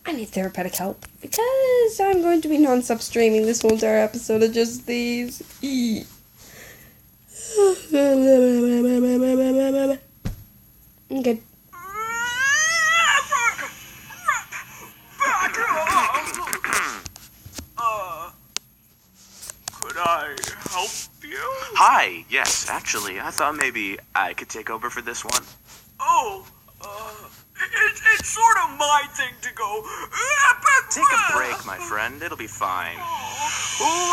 I need therapeutic help because I'm going to be non-stop streaming this whole entire episode of just these. Okay. Could I help you? Hi, yes, actually, I thought maybe I could take over for this one. Oh, it's sort of my thing to go. Take a break, my friend, it'll be fine.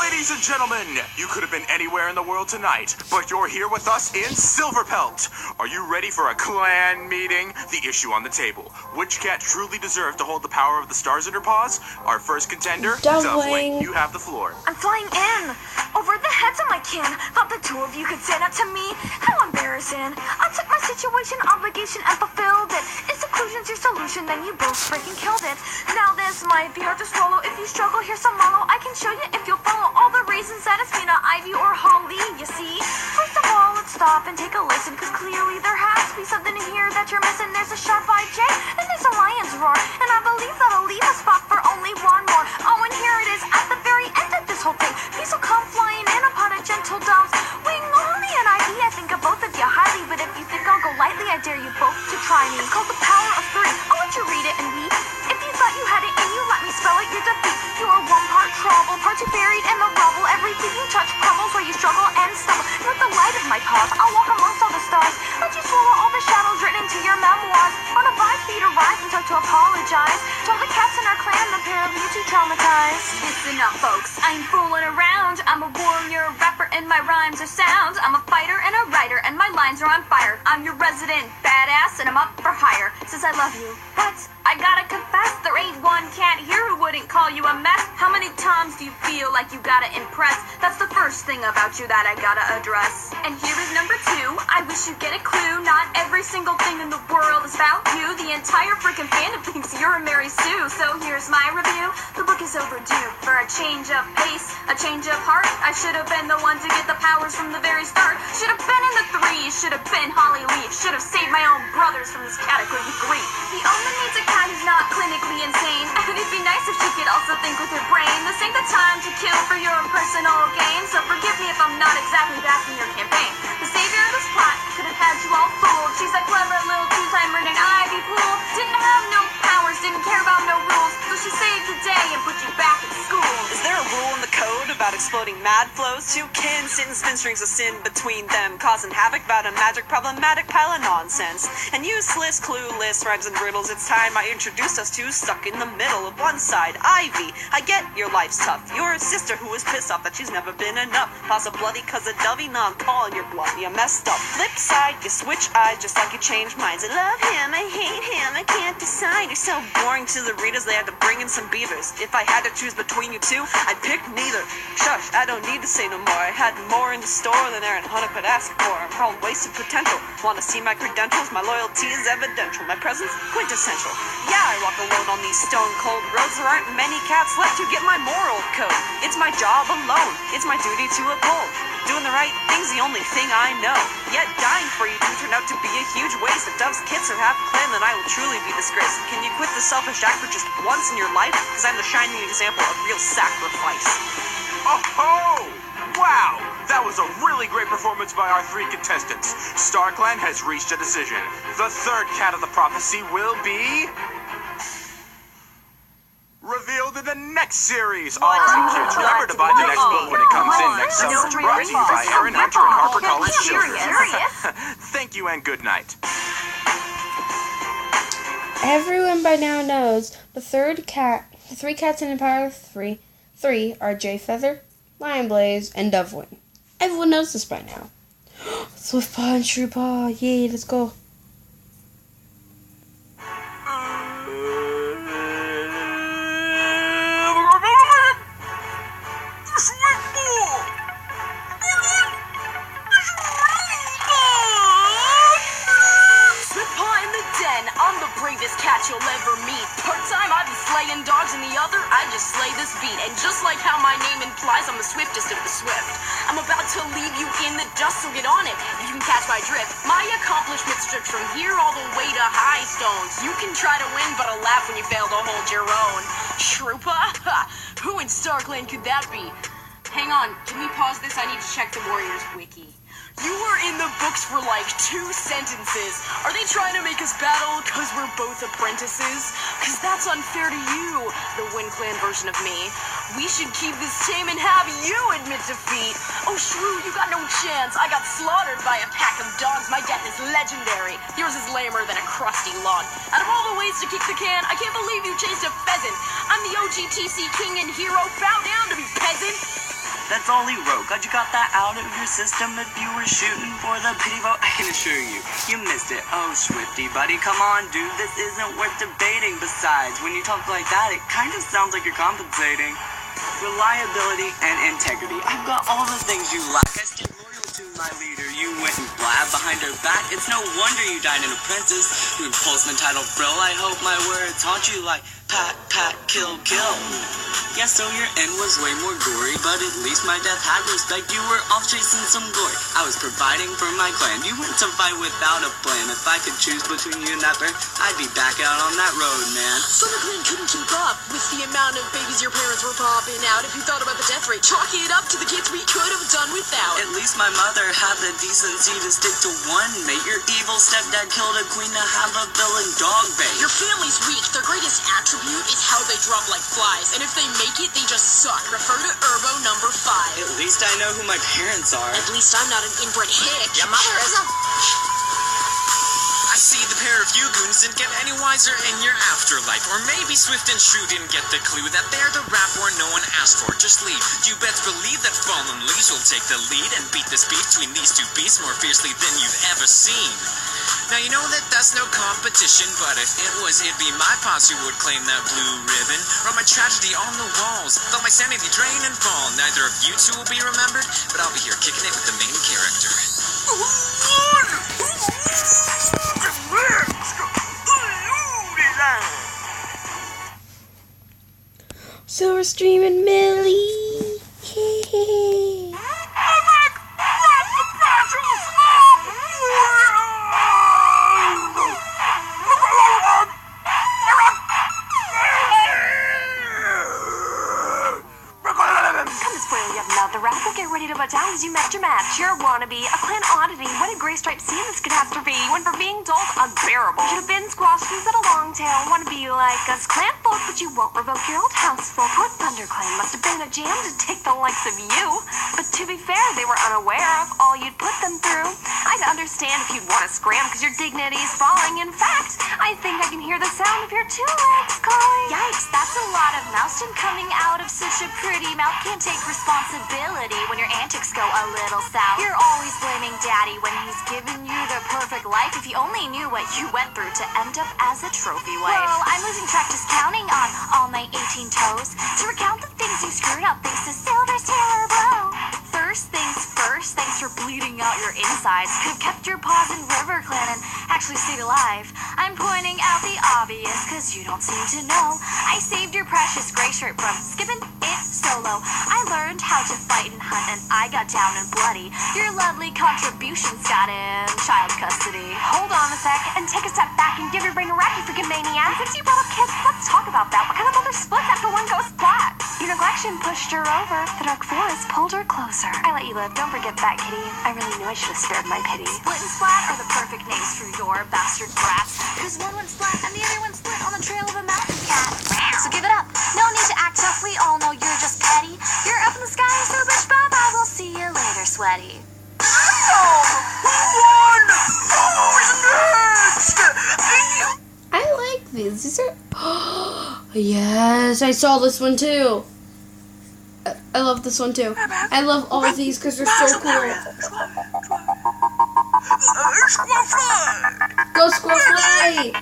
Ladies and gentlemen, you could have been anywhere in the world tonight, but you're here with us in Silverpelt. Are you ready for a clan meeting? The issue on the table. Which cat truly deserved to hold the power of the stars in her paws? Our first contender, Dumpling. You have the floor. I'm flying in, over the heads of my kin. Thought the two of you could stand up to me. How embarrassing. I took my situation, obligation, and fulfilled it. Is seclusion's your solution? Then you both freaking killed it. Now this might be hard to swallow. If you struggle, here's some mallow. I can show you if you'll follow all the reasons that it's Mina, Ivy, or Holly. You see? First of all, let's stop and take a listen, cause clearly there has to be something here that you're missing. There's a sharp-eyed jay, and there's a lion's roar, and I believe that'll leave a spot for only one more. Oh, and here it is at the very end of this whole thing. Peace will come flying in upon a gentle dove's wing. Only an idea, I think of both of you highly, but if you think I'll go lightly, I dare you both to try me. It's called the power of three. I'll let you read it and weep. If you thought you had it and you let me spell it, you're defeat. You are one part trouble, part two buried in the rubble. Everything you touch crumbles while you struggle and stumble. And with the light of my paws, I'll walk amongst all the stars. Let you swallow all the shadows written into your memoirs. On a vibe for you to rise and start to apologize to all the cats in our clan, the pair of you too traumatized. Listen up, folks, I ain't fooling around. I'm a warrior, rapper, and my rhymes are sound. I'm a fighter and a writer, and my lines are on fire. I'm your resident badass, and I'm up for hire. Says I love you, but I gotta confess, there ain't one cat here who wouldn't call you a mess. How many times do you feel like you gotta impress? That's the first thing about you that I gotta address. And here is number two, I wish you'd get a clue. Not every single thing in the world is about you. The entire freaking fandom thinks you're a Mary Sue. So here's my review, the book is overdue for a change of pace, a change of heart. I should have been the one to get the powers from the very start. Should have been in the three, should have been Holly Leaf. Should have saved my own brothers from this cataclysmic grief. The owner needs a cat who's not clinically insane, and it'd be nice if she could also think with her brain. This ain't the time to kill for your personal gain, so forgive me if I'm not exactly backing your campaign. The savior of this plot could have had you all fooled. She's a clever little two-timer named Ivy Pool. Didn't have no powers, didn't care about no rules, so she saved the day and put you back in school. Is there a rule in the code about exploding mad flows? Two kin sit and spin strings of sin between them, causing havoc about a magic problematic pile of nonsense. And useless, clueless rhymes and riddles. It's time I introduced us to stuck in the middle of one side, Ivy. I get your life's tough. Your sister who is pissed off that she's never been enough. Lost a bloody cause of Dovey, now I'm calling your bluff. You messed up. Flip side, you switch eyes just like you change minds. I love him, I hate him, I can't decide. You're so boring to the readers, they had to bring in some beavers. If I had to choose between you two, I'd pick neither. Shush, I don't need to say no more. I had more in the store than Aaron Hunter could ask for. I'm called wasted potential. Wanna see my credentials? My loyalty is evidential. My presence, quintessential. Yeah, I walk alone on these stone cold roads. There aren't many cats left to get my moral code. It's my job alone. It's my duty to uphold. Doing the right thing's the only thing I know. Yet dying for you two turned out to be a huge waste. If Dove's kids are half clan, then I will truly be disgraced. Can you quit the selfish act for just once in your life? Because I'm the shining example of real sacrifice. Oh-ho! Wow! That was a really great performance by our three contestants. StarClan has reached a decision. The third cat of the prophecy will be revealed in the next series. All right, kids, remember to buy the next book when it comes in next summer. Brought to you by Aaron Hunter and HarperCollins Children's. Thank you and good night. Everyone by now knows the three cats in Empire 3 are Jay Feather, Lion Blaze, and Dovewing. Everyone knows this by now. Swift Paw and Shrewd Paw, yay, let's go. On the bravest cat you'll ever meet. Part-time, I be slaying dogs, and the other, I just slay this beat. And just like how my name implies, I'm the swiftest of the swift. I'm about to leave you in the dust, so get on it, if you can catch my drift. My accomplishments stretch from here all the way to High Stones. You can try to win, but I'll laugh when you fail to hold your own. Shroopa? Ha! Who in Starkland could that be? Hang on, can we pause this? I need to check the Warriors wiki. You were in the books for like 2 sentences. Are they trying to make us battle because we're both apprentices? Because that's unfair to you, the Wind Clan version of me. We should keep this tame and have you admit defeat. Oh, Shrew, you got no chance. I got slaughtered by a pack of dogs. My death is legendary. Yours is lamer than a crusty log. Out of all the ways to kick the can, I can't believe you chased a pheasant. I'm the OGTC king and hero. Bow down to me, peasant. That's all he wrote. God, you got that out of your system if you were shooting for the pity vote? I can assure you, you missed it. Oh, Swifty, buddy, come on, dude, this isn't worth debating. Besides, when you talk like that, it kind of sounds like you're compensating. Reliability and integrity. I've got all the things you lack. I stay loyal to my leader. You went and blabbed behind her back. It's no wonder you died an apprentice. You impulse the title, bro. I hope my words haunt you like pat, pat, kill, kill. Yeah, so your end was way more gory, but at least my death had respect. You were off chasing some glory. I was providing for my clan. You went to fight without a plan. If I could choose between you and that bird, I'd be back out on that road, man. Summer Clan couldn't keep up with the amount of babies your parents were popping out. If you thought about the death rate, chalk it up to the kids we could have done without. At least my mother had the decency to stick to one mate. Your evil stepdad killed a queen to have a villain dog bait. Your family's weak. Their greatest attribute is how they drop like flies. And if they make it, they just suck. Refer to Urbo number 5. At least I know who my parents are. At least I'm not an inbred hick. Your mother is a... I see the pair of you goons didn't get any wiser in your afterlife. Or maybe Swift and Shrew didn't get the clue that they're the rap war no one asked for. Just leave. You best believe that Fallen Leaves will take the lead and beat this beef between these two beasts more fiercely than you've ever seen. Now you know that that's no competition, but if it was, it'd be my posse who would claim that blue ribbon. Write my tragedy on the walls, let my sanity drain and fall. Neither of you two will be remembered, but I'll be here kicking it with the main character. Silverstream and Millie. Hey. Get ready to butt down as you met your match. You're a wannabe, a clan oddity. What a gray stripe scene this catastrophe. You went from being dull to unbearable. Should have been squashed instead of long tail. Wanna be like us clan folk, but you won't revoke your old house folk. What ThunderClan must have been a jam to take the likes of you. But to be fair, they were unaware of all you'd put them through. I'd understand if you'd want to scram because your dignity's falling. In fact, I think I can hear the sound of your 2 legs calling. Yikes, that's a lot of mouston coming out of such a pretty mouth. Can't take responsibility when your antics go a little south. You're always blaming daddy when he's given you the perfect life. If you only knew what you went through to end up as a trophy wife. Well, I'm losing track just counting on all my 18 toes to recount the things you screwed up thanks to Silver's Taylor Blow. First things first, thanks for bleeding out your insides. Could've kept your paws in River Clan and actually stayed alive. I'm pointing out the obvious, cause you don't seem to know. I saved your precious gray shirt from skipping it solo. I learned how to fight and hunt and I got down and bloody. Your lovely contributions got in child custody. Hold on a sec and take a step back and give your brain a rack, you freaking maniac. Since you brought up kids, let's talk about that. What kind of mother splits after one goes flat? Your neglection pushed her over. The dark forest pulled her closer. I let you live, don't forget that, kitty. I really knew I should have spared my pity. Split and splat are the perfect names for your bastard brats. Cause one went splat and the other one split on the trail of a mountain cat. So give it up. No need to act tough, we all know you're just petty. You're up in the sky, so bitch, bye-bye. We'll see you later, sweaty. I like these. These are... Yes, I saw this one too. I love this one too. I love all of these because they're so cool. Go Squirrel Fly!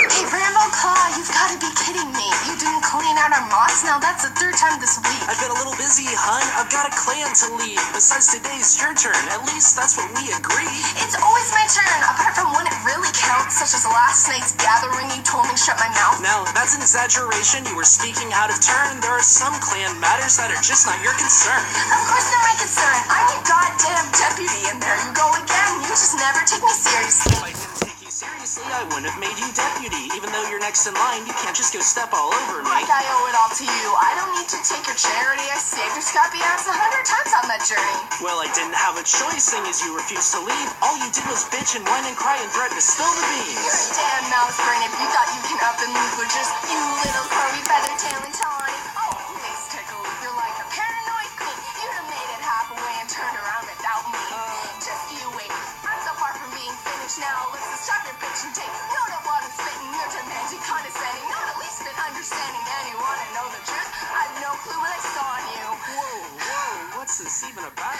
Hey, Rambo Claw, you've got to be kidding me. You've been coding out our mods now? That's the 3rd time this week. I've been a little busy, hun. I've got a clan to lead. Besides, today's your turn. At least that's what we agreed. It's always my turn, apart from when it really count, such as last night's gathering. You told me to shut my mouth. Now, that's an exaggeration. You were speaking out of turn. There are some clan matters that are just not your concern. Of course they're my concern. I'm your goddamn deputy, and there you go again. You just never take me seriously. If I didn't take you seriously, I wouldn't have made you deputy. Even though you're next in line, you can't just go step all over me. Like I owe it all to you. I don't need to take your charity. I saved your scrappy ass 100 times on that journey. Well, I didn't have a choice, seeing as you refused to leave. All you did was bitch and whine and cry and threaten to spill the beans. You're a damn mouth brain if you thought you can up and leave with just you little curly feather tail and tawny. Oh, please take a look. You're like a paranoid queen. You'd have made it halfway and turned around without me. Just you wait. I'm so far from being finished now. Let's just stop your bitch and take note of what I'm spitting. You're demanding, condescending, not at least been understanding. And you wanna know the truth? I have no clue what I saw in you. Whoa, what's this even about?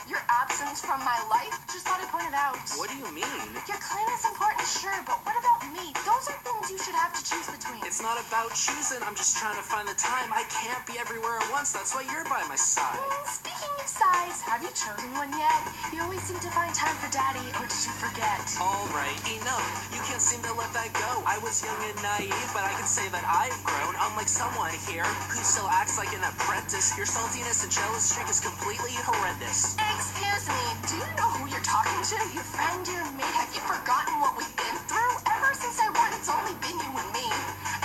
Your absence from my life? Just thought I'd point it out. What do you mean? Your clan is important, sure, but what about me? Those are things you should have to choose between. It's not about choosing, I'm just trying to find the time. I can't be everywhere at once, that's why you're by my side. Speaking of size, have you chosen one yet? You always seem to find time for daddy, or did you forget? Alright, enough. You can't seem to let that go. I was young and naive, but I can say that I've grown. Unlike someone here who still acts like an apprentice, your saltiness and jealous streak is completely horrendous. Excuse me, do you know who you're talking to? Your friend, your mate? Have you forgotten what we've been through? Ever since I won, it's only been you and me.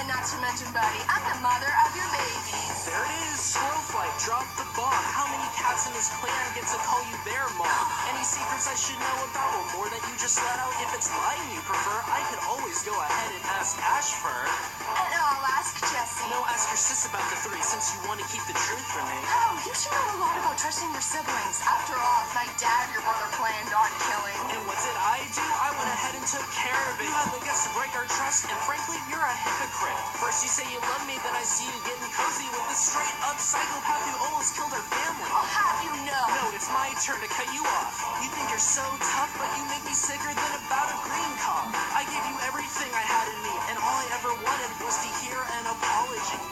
And not to mention, buddy, I'm the mother of your babies. There it is, Squirrelflight, drop the bomb. How many cats in this clan get to call you their mom? Any secrets I should know about, or more that you just let out? If it's lying you prefer, I could always go ahead and ask Ashfur. And I'll ask Jessie. No, ask your sis about the three, since you want to keep the truth from me. Oh, you should know a lot about trusting your siblings. After all, if my dad, your brother planned on killing. And what did I do? I went ahead and took care of it. You had the guts to break our trust, and frankly, you're a hypocrite. First you say you love me, then I see you getting cozy with this straight-up psychopath who almost killed our family. I'll have you know. No, it's my turn to cut you off. You think you're so tough, but you make me sicker than about a green cob. I gave you everything I had in me, and all I ever wanted was to hear an apology.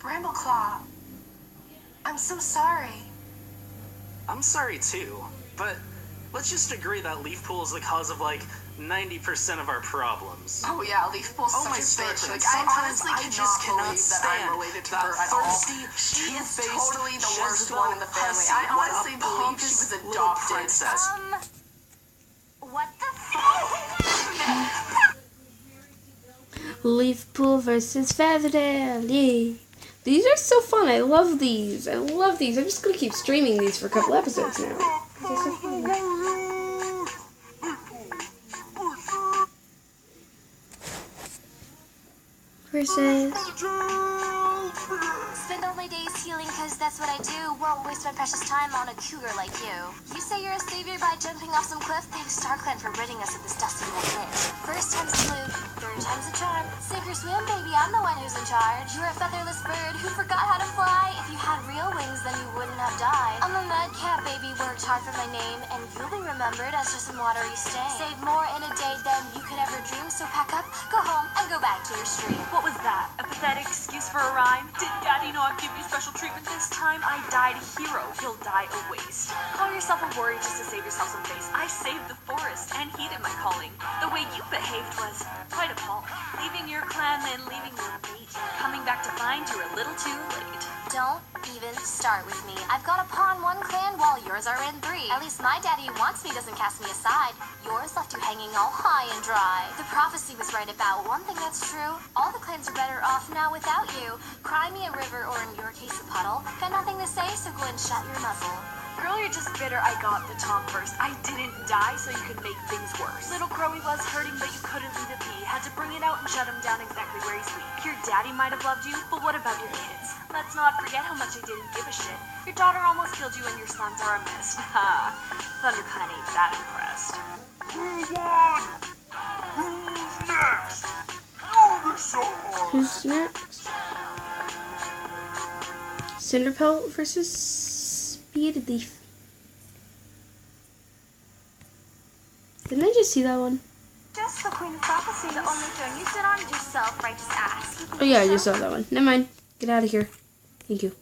Brambleclaw, I'm so sorry. I'm sorry too, but let's just agree that Leafpool is the cause of like 90% of our problems. Oh yeah, Leafpool's Oh such my a Star bitch. Clan, Like, I sometimes honestly I just cannot believe that stand I'm related to that her at all. thirsty, She is two-faced totally the worst Jezebel one in the family. hussy. I What a honestly believe she was pompous little adopted. princess. What the Leafpool versus Featherdale, yay. These are so fun. I love these. I love these. I'm just going to keep streaming these for a couple episodes now. They're so fun. Versus... Spend all my days healing because that's what I do. Won't waste my precious time on a cougar like you. You say you're a savior by jumping off some cliff? Thanks StarClan for ridding us of this dusty old glitch. First time's a fluke, third time's a charm. Sink or swim, baby, I'm the one who's in charge. You're a featherless bird who forgot how to fly. If you had real wings, then you wouldn't have died. I'm a mud cat, baby, worked hard for my name, and you'll be remembered as just some watery stain. Save more in a day than you could ever dream, so pack up, go home, and go back to your stream. What was that? A pathetic excuse for a rhyme? Did Daddy not give you special treatment this time? I died a hero. He'll die a waste. Call yourself a warrior just to save yourself some face. I saved the forest and heeded my calling. The way you behaved was quite appalling. Leaving your clan, then leaving your mate. Coming back to find you're a little too late. Don't even start with me. I've got a pawn one clan while yours are in 3. At least my daddy who wants me doesn't cast me aside. Yours left you hanging all high and dry. The prophecy was right about one thing that's true. All the clans are better off now without you. Cry me a river, or in your case a puddle. Got nothing to say, so go and shut your muzzle. Girl, you're just bitter I got the Tom first. I didn't die so you could make things worse. Little Crowy was hurting, but you couldn't leave it be. Had to bring it out and shut him down exactly where he's weak. Your daddy might have loved you, but what about your kids? Let's not forget how much I didn't give a shit. Your daughter almost killed you and your sons are a mess. Ha! ThunderClan ain't that impressed. Who won? Who's next? You decide. Who's next? Cinderpelt versus Speed Leaf. Didn't I just see that one? Just the Queen of Prophecy. The only throne you sit on is your self-righteous ass. Oh yeah, I just saw that one. Never mind. Get out of here. Thank you.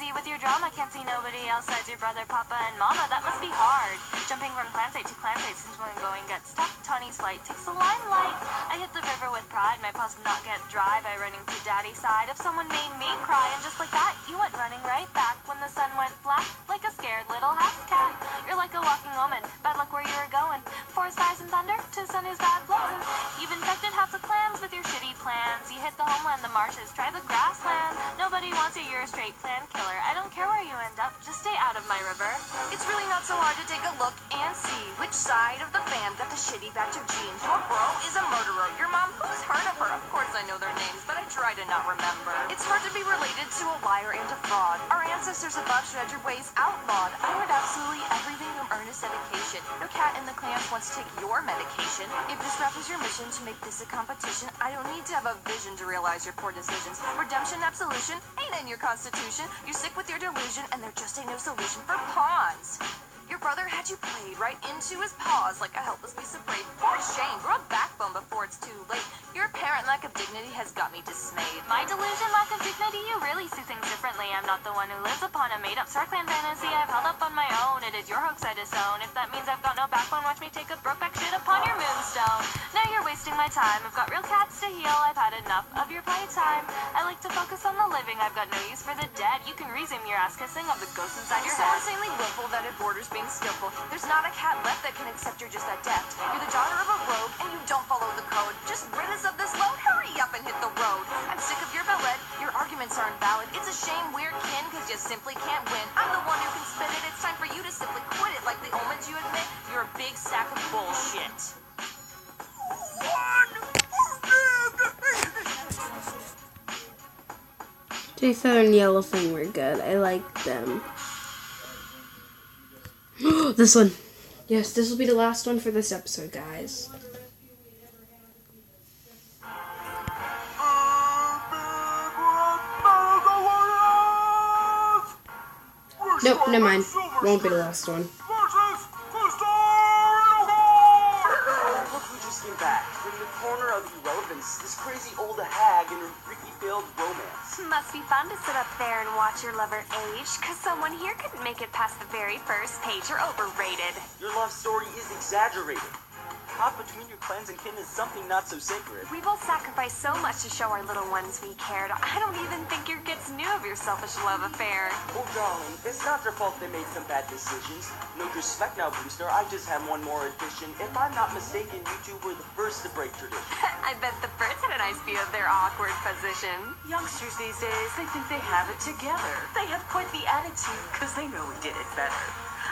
busy with your drama, can't see nobody outside your brother, papa, and mama. That must be hard. Jumping from clan site to clan site since when going gets tough. Tawny's flight takes the limelight. I hit the river with pride. My paws did not get dry by running to daddy's side. If someone made me cry, and just like that, you went running right back when the sun went black like a scared little house cat. You're like a walking omen. Bad luck where you were going. Forest fires and thunder to the sun is bad blowing. You've infected half the clans with your shitty plans. You hit the homeland, the marshes, try the grassland. Nobody wants you, you're a straight plan killer. I don't care where you end up, just stay out of my river. It's really not so hard to take a look and see which side of the fam got the shitty batch of genes. Your bro is a murderer. Your mom, who's heard of her? Of course I know their names, but I try to not remember. It's hard to be related to a liar and a fraud. Our ancestors above shred your ways outlawed. I learned absolutely everything from earnest dedication. No cat in the clans wants to take your medication. If this rap is your mission to make this a competition, I don't need to have a vision to realize your poor decisions. Redemption, absolution, ain't in your constitution. You're sick with your delusion, and there just ain't no solution for pawns. Your brother had you played right into his paws like a helpless piece of prey. For shame, grow a backbone before it's too late. Your apparent lack of dignity has got me dismayed. My delusion, lack of dignity, you really see things differently. I'm not the one who lives upon a made-up Star Clan fantasy. I've held up on my own. It is your hoax I disown. If that means I've got no backbone, watch me take a brokeback shit upon your moonstone. Now you're wasting my time. I've got real cats to heal. I've had enough of your playtime. I like to focus on the living. I've got no use for the dead. You can resume your ass kissing of the ghosts inside your You're so head. insanely willful that it borders being skillful. There's not a cat left that can accept you're just that deft. You're the daughter of a rogue, and you don't follow the code. Just rid us of this load. Hurry up and hit the road. I'm sick of your ballet. Your arguments are invalid. It's a shame we're kin, cause you simply can't win. I'm the one who can spit it. It's time for you to simply quit it. Like the omens you admit, you're a big sack of bullshit. Jay Feather and Yellowfin were good. I like them. This one. Yes, this will be the last one for this episode, guys. Nope, never mind. Won't be the last one. Look who just came back. From the corner of irrelevance, this crazy old hag and her freaky failed romance. Must be fun to sit up there and watch your lover age, cause someone here couldn't make it past the very first page. You're overrated. Your love story is exaggerated. Caught between your clans and kin is something not so sacred. We both sacrificed so much to show our little ones we cared. I don't even think your kids knew of your selfish love affair. Oh, darling, it's not their fault they made some bad decisions. No disrespect now, Brewster. I just have one more addition. If I'm not mistaken, you two were the first to break tradition. I bet the birds had a nice view of their awkward position. Youngsters these days, they think they have it together. They have quite the attitude, because they know we did it better.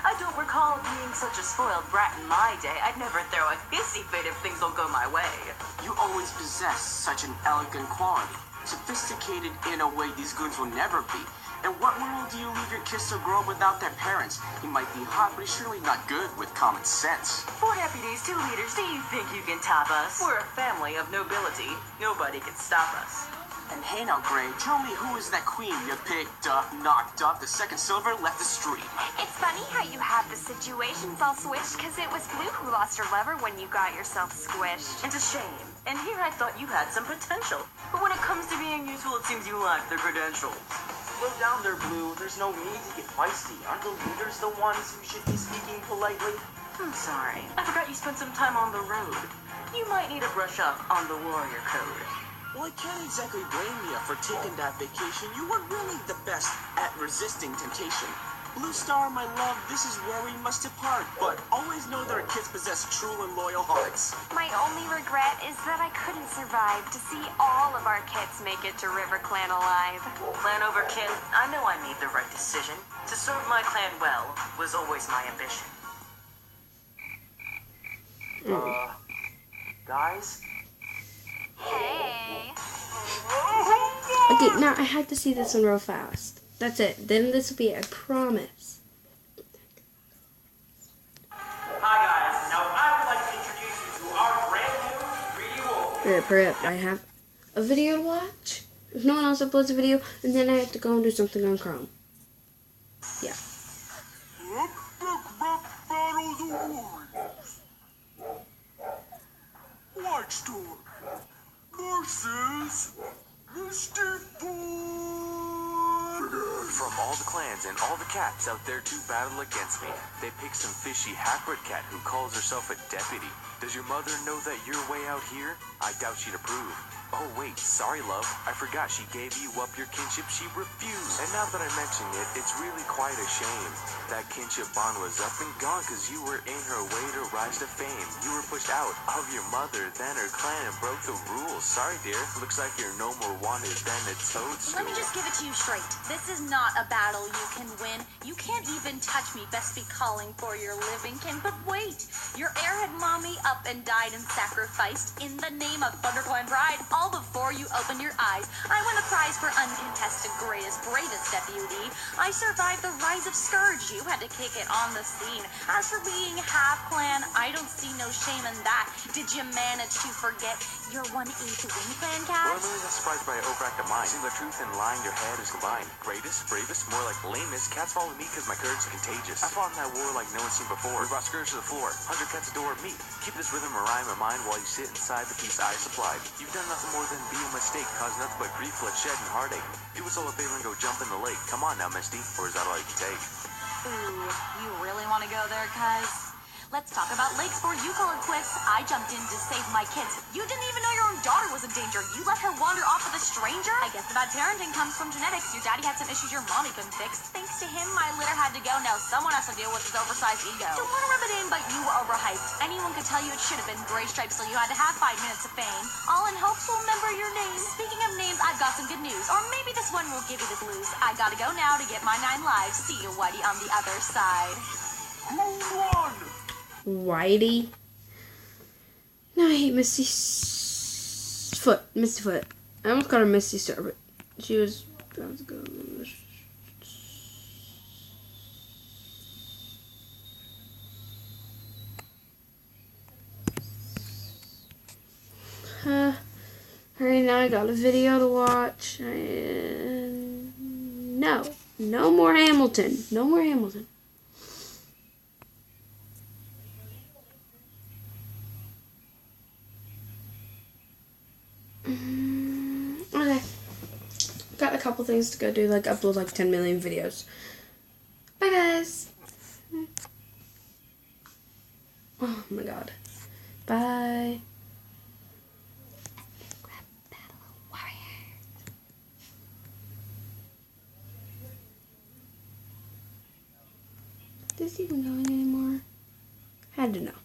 I don't recall being such a spoiled brat in my day. I'd never throw a hissy fit if things don't go my way. You always possess such an elegant quality. Sophisticated in a way these goons will never be. In what world do you leave your kids to grow up without their parents? He might be hot, but he's surely not good with common sense. 4 deputies, 2 leaders, do you think you can top us? We're a family of nobility. Nobody can stop us. And hey now, Gray, tell me who is that queen you picked up, knocked up, the second silver left the street? It's funny how you have the situations all switched, cause it was Blue who lost her lover when you got yourself squished. It's a shame. And here I thought you had some potential. But when it comes to being useful, it seems you lack the credentials. Slow down there, Blue. There's no need to get feisty. Aren't the leaders the ones who should be speaking politely? I'm sorry. I forgot you spent some time on the road. You might need to brush up on the warrior code. Well, I can't exactly blame you for taking that vacation. You were really the best at resisting temptation. Blue Star, my love, this is where we must depart. But always know that our kids possess true and loyal hearts. My only regret is that I couldn't survive to see all of our kids make it to River Clan alive. Clan over kin, I know I made the right decision. To serve my clan well was always my ambition. Guys? Hey. Okay, now I have to see this one real fast. That's it. Then this will be it, I promise. Hi guys, now I would like to introduce you to our brand new 3D Wolf. Hurry up, I have a video to watch. If no one else uploads a video, and then I have to go and do something on Chrome. Yeah. Epic rap battles of warriors. Whitestorm versus Mr. Four. From all the clans and all the cats out there to battle against me, they pick some fishy half-bred cat who calls herself a deputy. Does your mother know that you're way out here? I doubt she'd approve. Oh wait, sorry love, I forgot she gave you up your kinship, she refused. And now that I mention it, it's really quite a shame. That kinship bond was up and gone cause you were in her way to rise to fame. You were pushed out of your mother, then her clan, and broke the rules. Sorry dear, looks like you're no more wanted than a toadstool. Let me just give it to you straight. This is not a battle you can win. You can't even touch me, best be calling for your living kin. But wait, your airhead mommy up and died and sacrificed in the name of ThunderClan pride. All before you open your eyes. I won the prize for uncontested greatest, bravest deputy. I survived the rise of Scourge. You had to kick it on the scene. As for being half clan, I don't see no shame in that. Did you manage to forget your 1/8 wing clan cat? Well, I'm really not surprised by an overact of mine. Seems the truth and lying your head is combined. Greatest, bravest, more like lamest. Cats follow me because my courage is contagious. I fought in that war like no one's seen before. We brought Scourge to the floor. 100 cats adore me. Keep this rhythm or rhyme in mind while you sit inside the piece I supplied. You've done nothing more than be a mistake, cause nothing but grief, bloodshed, and heartache. Do us all a favor and go jump in the lake. Come on now, Misty, or is that all you can take? Ooh, you really want to go there, cuz? Let's talk about lakes before you call it quits. I jumped in to save my kids. You didn't even know your own daughter was in danger. You let her wander off with a stranger? I guess the bad parenting comes from genetics. Your daddy had some issues your mommy couldn't fix. Thanks to him, my litter had to go. Now someone has to deal with his oversized ego. Don't want to rub it in, but you were overhyped. Anyone could tell you it should have been Gray Stripes, so you had to have 5 minutes of fame. All in hopes we'll remember your name. Speaking of names, I've got some good news. Or maybe this one will give you the blues. I gotta go now to get my 9 lives. See you, Whitey, on the other side. Whitey. No, I hate Misty Foot. Misty Foot. I almost called her Misty Star, but she was about to go. Alright, now I got a video to watch. No more Hamilton. No more Hamilton. Okay. Got a couple things to go do, like upload like 10 million videos. Bye guys. Oh my god. Bye. Is this even going anymore? Had to know.